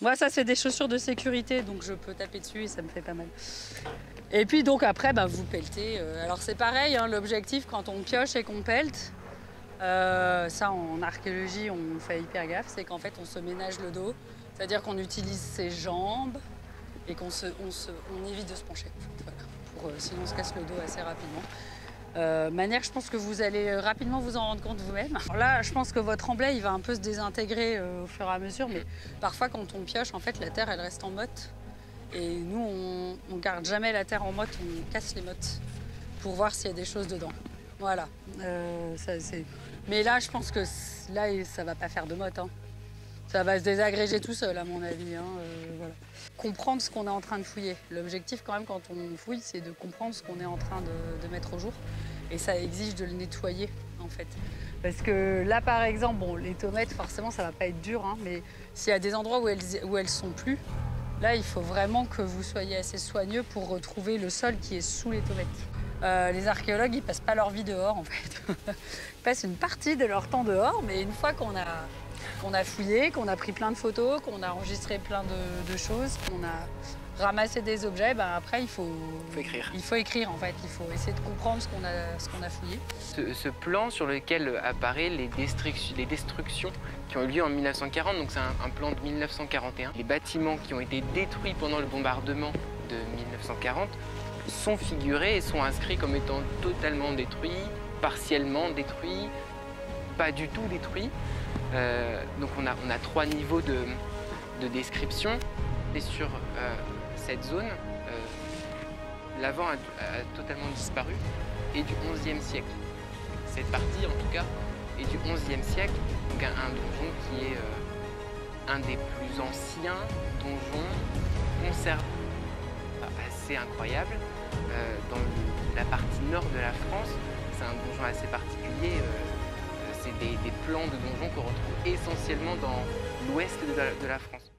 Moi, ça, c'est des chaussures de sécurité, donc je peux taper dessus et ça me fait pas mal. Et puis donc après, bah, vous pelletez. Alors c'est pareil, hein, l'objectif quand on pioche et qu'on pelte, ça en archéologie on fait hyper gaffe, c'est qu'en fait on se ménage le dos, c'est-à-dire qu'on utilise ses jambes et on évite de se pencher. Voilà, sinon on se casse le dos assez rapidement. Manière, je pense que vous allez rapidement vous en rendre compte vous-même. Là, je pense que votre emblai, il va un peu se désintégrer au fur et à mesure, mais parfois, quand on pioche, en fait, la terre, elle reste en motte. Et nous, on garde jamais la terre en motte, on casse les mottes pour voir s'il y a des choses dedans. Voilà. Mais là, je pense que là, ça va pas faire de motte, hein. Ça va se désagréger tout seul, à mon avis, hein, voilà. Comprendre ce qu'on est en train de fouiller. L'objectif, quand même, quand on fouille, c'est de comprendre ce qu'on est en train de mettre au jour. Et ça exige de le nettoyer, en fait. Parce que là, par exemple, bon, les tomates, forcément, ça va pas être dur, hein, mais s'il y a des endroits où elles sont plus, là, il faut vraiment que vous soyez assez soigneux pour retrouver le sol qui est sous les tomates. Les archéologues, ils passent pas leur vie dehors, en fait. Ils passent une partie de leur temps dehors, mais une fois qu'on a fouillé, qu'on a pris plein de photos, qu'on a enregistré plein de choses, qu'on a ramassé des objets, ben après il faut écrire. Il faut écrire en fait, il faut essayer de comprendre ce qu'on a fouillé. Ce plan sur lequel apparaissent les destructions qui ont eu lieu en 1940, donc c'est un plan de 1941. Les bâtiments qui ont été détruits pendant le bombardement de 1940 sont figurés et sont inscrits comme étant totalement détruits, partiellement détruits, pas du tout détruits. Donc on a 3 niveaux de description. Et sur cette zone, l'avant a totalement disparu et du XIe siècle. Cette partie, en tout cas, est du XIe siècle, donc un donjon qui est un des plus anciens donjons conservés. Assez incroyable. Dans la partie nord de la France, c'est un donjon assez particulier. C'est des plans de donjons qu'on retrouve essentiellement dans l'ouest de la France.